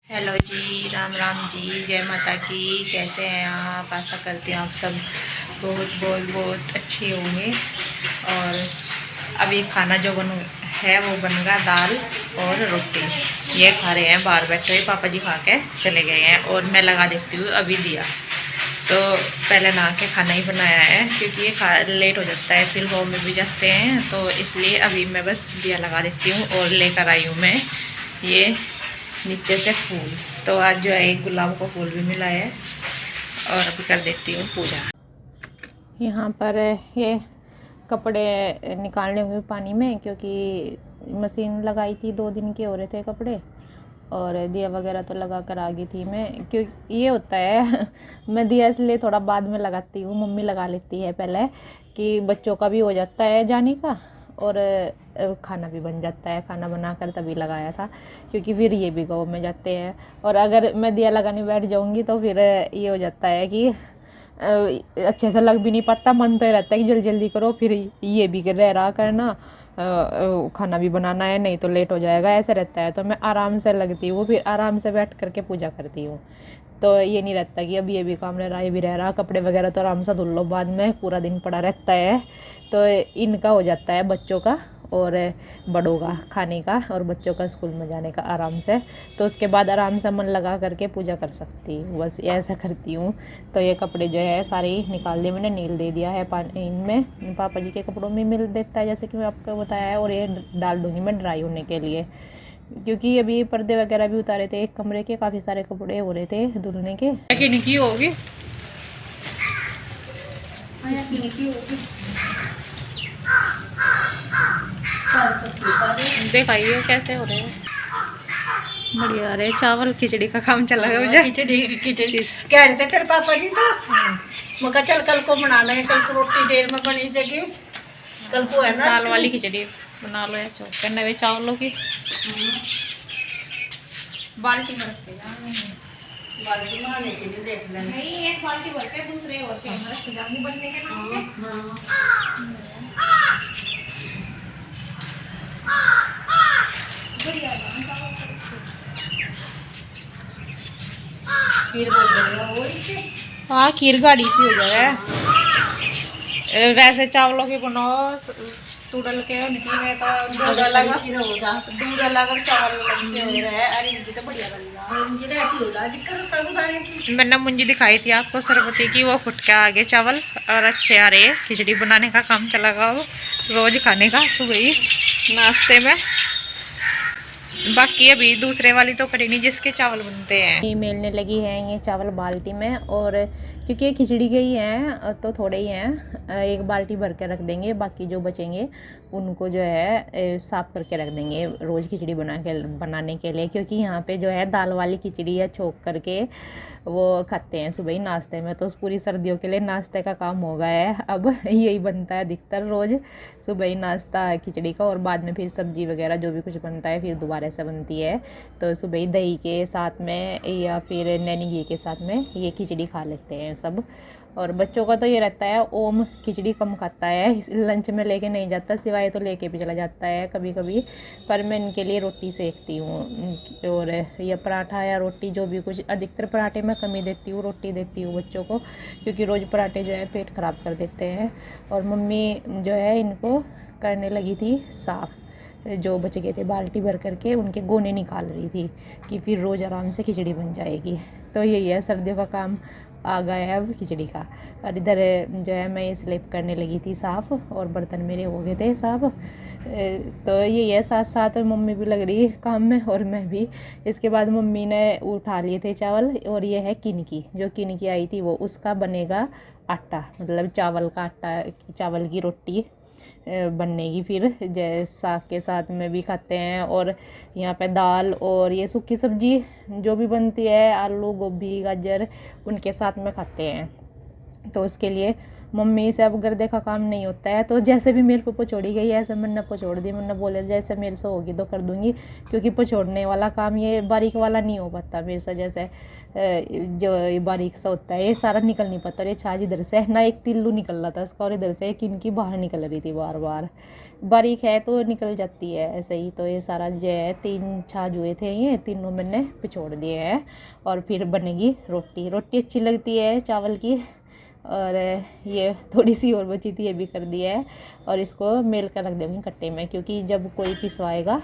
Hello जी, राम राम जी, जय माता की। कैसे हैं आप? आशा करती हूँ आप सब बहुत बहुत बहुत अच्छे होंगे। और अभी खाना जो बन है वो बनेगा दाल और रोटी। ये खा रहे हैं, बाहर बैठे हुए पापा जी खा के चले गए हैं और मैं लगा देती हूँ अभी दिया। तो पहले नहा के खाना ही बनाया है क्योंकि ये लेट हो जाता है, फिर होम में भी जाते हैं, तो इसलिए अभी मैं बस दिया लगा देती हूँ। और लेकर आई हूँ मैं ये नीचे से फूल। तो आज जो है एक गुलाब का फूल भी मिला है और अभी कर देती हूँ पूजा। यहाँ पर ये कपड़े निकालने हुए पानी में, क्योंकि मशीन लगाई थी, 2 दिन के हो रहे थे कपड़े, और दिया वगैरह तो लगा कर आ गई थी मैं। क्यों ये होता है मैं दिया इसलिए थोड़ा बाद में लगाती हूँ, मम्मी लगा लेती है पहले, कि बच्चों का भी हो जाता है जाने का और खाना भी बन जाता है। खाना बनाकर तभी लगाया था, क्योंकि फिर ये भी गाँव में जाते हैं, और अगर मैं दिया लगाने बैठ जाऊँगी तो फिर ये हो जाता है कि अच्छे से लग भी नहीं पाता। मन तो ये रहता है कि जल्दी जल्दी करो, फिर ये भी रह रहा करना, खाना भी बनाना है, नहीं तो लेट हो जाएगा, ऐसे रहता है। तो मैं आराम से लगती हूँ, फिर आराम से बैठ करके पूजा करती हूँ। तो ये नहीं रहता कि अब ये भी काम रह रहा, ये भी रह रहा। कपड़े वगैरह तो आराम से धुल लो, बाद में पूरा दिन पड़ा रहता है। तो इनका हो जाता है, बच्चों का और बड़ों का खाने का और बच्चों का स्कूल में जाने का आराम से। तो उसके बाद आराम से मन लगा करके पूजा कर सकती हूँ, बस ऐसा करती हूँ। तो ये कपड़े जो है सारे निकाल दिए मैंने, नील दे दिया है पानी इनमें। पापा जी के कपड़ों में मिल देता है जैसे कि मैं आपको बताया है, और ये डाल दूँगी मैं ड्राई होने के लिए, क्योंकि अभी पर्दे वगैरह भी उतारे थे एक कमरे के, काफ़ी सारे कपड़े हो रहे थे धुलने के। की होगी दिखाइए कैसे हो रहे हैं। बढ़िया रहे चावल खिचड़ी का काम चला गया मुझे। खिचड़ी कह रहे थे तेरे पापा जी तो मैं कहा चल कल को बना लेंगे, कल को रोटी देर में बनी जाएगी, कल को है ना दाल वाली खिचड़ी बना लो या चौक करने हुए चावलों की। बाल्टी में रख के बाल्टी में आने के लिए देख लेंगे। नहीं, एक बाल्टी भर के दूसरे और के अंदर रख जाऊंगी बनने के नाम पे। बढ़िया खीर बोल रहे हो इसके। हाँ, खीर गाढ़ी सी हो जाए। वैसे चावलों की बनाओ तुड़ल के उनकी में तो दूध अलग और चावल अलग से हो रहा है। अरे इनकी तो बढ़िया लगेगा, मुझे तो ऐसी हो रहा दिक्कत साबुदाने की। मैंने मुंजी दिखाई थी आपको सरबती की, वो फुट के आगे चावल और अच्छे आ रहे। खिचड़ी बनाने का काम चला गया रोज खाने का सुबह ही नाश्ते में। बाकी अभी दूसरे वाली तो करी नहीं जिसके चावल बनते हैं। ये मेलने लगी है ये चावल बाल्टी में, और क्योंकि ये खिचड़ी के ही हैं तो थोड़े ही हैं, एक बाल्टी भर के रख देंगे, बाकी जो बचेंगे उनको जो है साफ़ करके रख देंगे रोज़ खिचड़ी बनाने के लिए। क्योंकि यहाँ पे जो है दाल वाली खिचड़ी या छोक करके वो खाते हैं सुबह ही नाश्ते में। तो उस पूरी सर्दियों के लिए नाश्ते का काम हो गया है, अब यही बनता है अधिकतर रोज़ सुबह ही नाश्ता खिचड़ी का, और बाद में फिर सब्जी वगैरह जो भी कुछ बनता है फिर दोबारा से बनती है। तो सुबह ही दही के साथ में या फिर नैनी घी के साथ में ये खिचड़ी खा लेते हैं सब। और बच्चों का तो ये रहता है ओम खिचड़ी कम खाता है, लंच में लेके नहीं जाता, सिवाय तो लेके भी चला जाता है कभी कभी। पर मैं इनके लिए रोटी सेकती हूँ, और या पराठा या रोटी जो भी कुछ। अधिकतर पराठे में कमी देती हूँ, रोटी देती हूँ बच्चों को, क्योंकि रोज़ पराठे जो है पेट ख़राब कर देते हैं। और मम्मी जो है इनको करने लगी थी साफ़, जो बच गए थे बाल्टी भर करके उनके गोने निकाल रही थी, कि फिर रोज़ आराम से खिचड़ी बन जाएगी। तो यही है, सर्दियों का काम आ गया है अब खिचड़ी का। और इधर जो है मैं ये स्लिप करने लगी थी साफ़, और बर्तन मेरे हो गए थे साफ़। तो यही है, साथ साथ मम्मी भी लग रही काम में और मैं भी। इसके बाद मम्मी ने उठा लिए थे चावल, और ये है किनकी, जो किनकी आई थी वो उसका बनेगा आटा, मतलब चावल का आटा, चावल की रोटी बनेगी फिर, साग के साथ में भी खाते हैं। और यहाँ पे दाल और ये सूखी सब्जी जो भी बनती है, आलू गोभी गाजर, उनके साथ में खाते हैं। तो उसके लिए मम्मी से अब गर्दे का काम नहीं होता है, तो जैसे भी मेरे को पछोड़ी गई ऐसे मैंने पछोड़ दी। मैंने बोले जैसे मेरे से होगी तो कर दूंगी, क्योंकि पछोड़ने वाला काम ये बारीक वाला नहीं हो पाता मेरे से। जैसे जो ये बारीक सा होता है ये सारा निकल नहीं पाता। और ये छाछ इधर से ना एक तिल्लू निकल रहा था इसका, और इधर से एक इनकी बाहर निकल रही थी बार बार। बारीक है तो निकल जाती है ऐसे ही। तो ये सारा जो है 3 छाछ हुए थे, ये तीनों मैंने पिछोड़ दिए हैं। और फिर बनेगी रोटी। रोटी अच्छी लगती है चावल की। और ये थोड़ी सी और बची थी, ये भी कर दिया है। और इसको मेल कर रख देंगे कट्टे में, क्योंकि जब कोई पिसवाएगा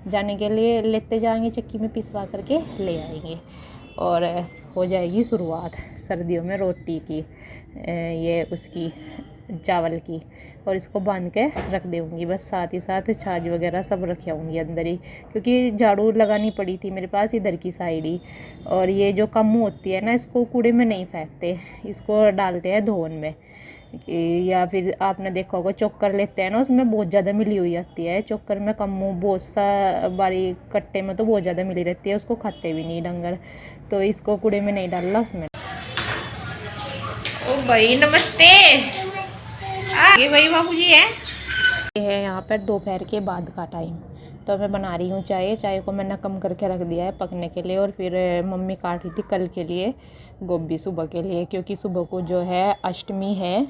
जाने के लिए लेते जाएंगे, चक्की में पिसवा करके ले आएंगे। और हो जाएगी शुरुआत सर्दियों में रोटी की, ये उसकी चावल की। और इसको बांध के रख दूँगी बस। साथ ही साथ छाछ वगैरह सब रखे होंगी अंदर ही, क्योंकि झाड़ू लगानी पड़ी थी मेरे पास इधर की साइड ही। और ये जो कम्मू होती है ना, इसको कूड़े में नहीं फेंकते, इसको डालते हैं धोन में। या फिर आपने देखा होगा चोकर लेते हैं ना, उसमें बहुत ज़्यादा मिली हुई आती है। चोकर में कम्मू बहुत सा बारीक, कट्टे में तो बहुत ज़्यादा मिली रहती है, उसको खाते भी नहीं डंगर। तो इसको कूड़े में नहीं डालना उसमें। ओ भाई नमस्ते। ये वही बाबूजी है। ये है यहाँ पर दोपहर के बाद का टाइम, तो मैं बना रही हूँ चाय। चाय को मैंने कम करके रख दिया है पकने के लिए। और फिर मम्मी काट रही थी कल के लिए गोभी सुबह के लिए, क्योंकि सुबह को जो है अष्टमी है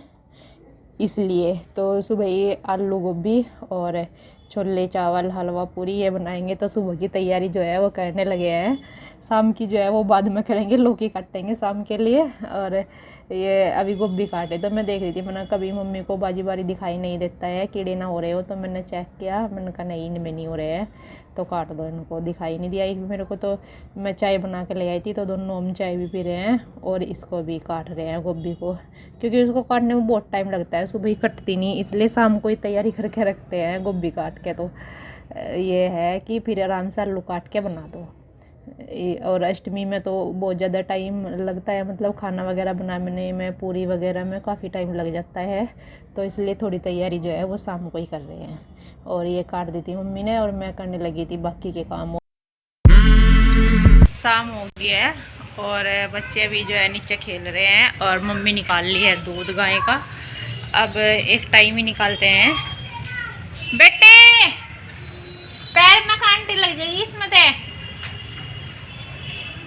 इसलिए। तो सुबह ही आलू गोभी और छोले चावल हलवा पूरी ये बनाएंगे। तो सुबह की तैयारी जो है वो करने लगे हैं। शाम की जो है वो बाद में करेंगे, लौकी काटेंगे शाम के लिए। और ये अभी गोभी काटे तो मैं देख रही थी, मैंने कभी मम्मी को बाजी बारी दिखाई नहीं देता है कीड़े ना हो रहे हो। तो मैंने चेक किया, मैंने कहा नहीं इनमें नहीं हो रहे हैं तो काट दो इनको। दिखाई नहीं दिया एक भी मेरे को। तो मैं चाय बना के ले आई थी, तो दोनों हम चाय भी पी रहे हैं और इसको भी काट रहे हैं गोभी को, क्योंकि उसको काटने में बहुत टाइम लगता है। सुबह ही कटती नहीं, इसलिए शाम को ही तैयारी करके रखते हैं गोभी काट के। तो ये है कि फिर आराम से आलू काट के बना दो। और अष्टमी में तो बहुत ज़्यादा टाइम लगता है, मतलब खाना वगैरह बनाने में, पूरी वगैरह में काफ़ी टाइम लग जाता है। तो इसलिए थोड़ी तैयारी जो है वो शाम को ही कर रहे हैं। और ये काट दी थी मम्मी ने और मैं करने लगी थी बाकी के काम। शाम हो गया है और बच्चे भी जो है नीचे खेल रहे हैं। और मम्मी निकाल ली है दूध गाय का। अब एक टाइम ही निकालते हैं। बेटे पैर में कांटे लग जाएगी इसमें, ते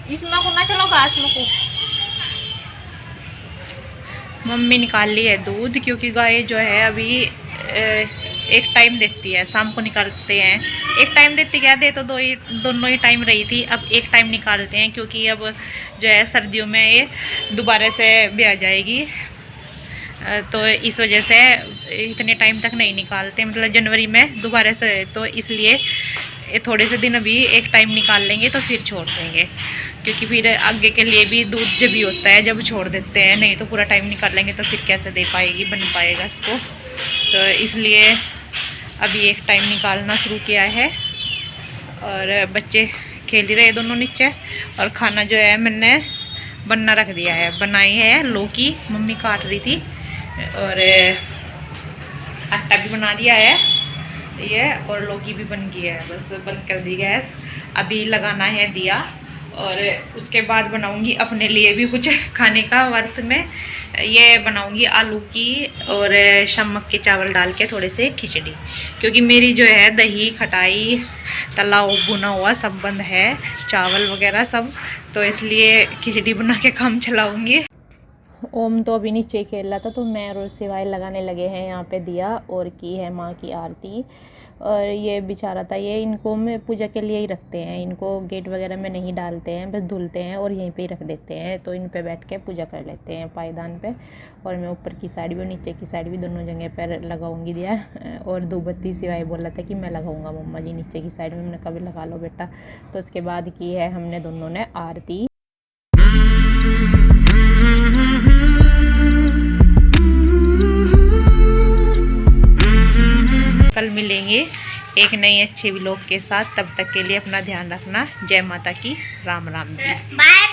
इसमें को ना चलो घास में को। मम्मी निकाल ली है दूध, क्योंकि गाय जो है अभी एक टाइम देती है, शाम को निकालते हैं। एक टाइम देती क्या, दे तो दोनों ही टाइम रही थी, अब एक टाइम निकालते हैं। क्योंकि अब जो है सर्दियों में ये दोबारा से ब्याह जाएगी, तो इस वजह से इतने टाइम तक नहीं निकालते, मतलब जनवरी में दोबारा से। तो इसलिए थोड़े से दिन अभी एक टाइम निकाल लेंगे तो फिर छोड़ देंगे, क्योंकि फिर आगे के लिए भी दूध जब भी होता है जब छोड़ देते हैं। नहीं तो पूरा टाइम निकाल लेंगे तो फिर कैसे दे पाएगी, बन पाएगा इसको। तो इसलिए अभी एक टाइम निकालना शुरू किया है। और बच्चे खेल ही रहे दोनों नीचे। और खाना जो है मैंने बनना रख दिया है। बनाई है लौकी, मम्मी काट रही थी। और आटा भी बना दिया है ये, और लौकी भी बन गई है, बस बंद कर दी गैस। अभी लगाना है दिया। और उसके बाद बनाऊंगी अपने लिए भी कुछ खाने का। व्रत में ये बनाऊंगी आलू की और शम्मक के चावल डाल के थोड़े से खिचड़ी, क्योंकि मेरी जो है दही खटाई तला हुआ भुना हुआ सब बंद है, चावल वगैरह सब। तो इसलिए खिचड़ी बना के काम चलाऊंगी। ओम तो अभी नीचे खेल रहा था, तो मैं और सिवाय लगाने लगे हैं यहाँ पे दिया और की है माँ की आरती। और ये बेचारा था, ये इनको में पूजा के लिए ही रखते हैं, इनको गेट वगैरह में नहीं डालते हैं, बस धुलते हैं और यहीं पे ही रख देते हैं। तो इन पे बैठ के पूजा कर लेते हैं पायदान पे। और मैं ऊपर की साइड भी और नीचे की साइड भी दोनों जगह पर लगाऊंगी दिया। और धूपबत्ती सिवाय बोला था कि मैं लगाऊंगा मम्मा जी नीचे की साइड में। मैंने कभी लगा लो बेटा। तो उसके बाद की है हमने दोनों ने आरती। कल मिलेंगे एक नई अच्छे व्लॉग के साथ, तब तक के लिए अपना ध्यान रखना। जय माता की, राम राम जी। बाय।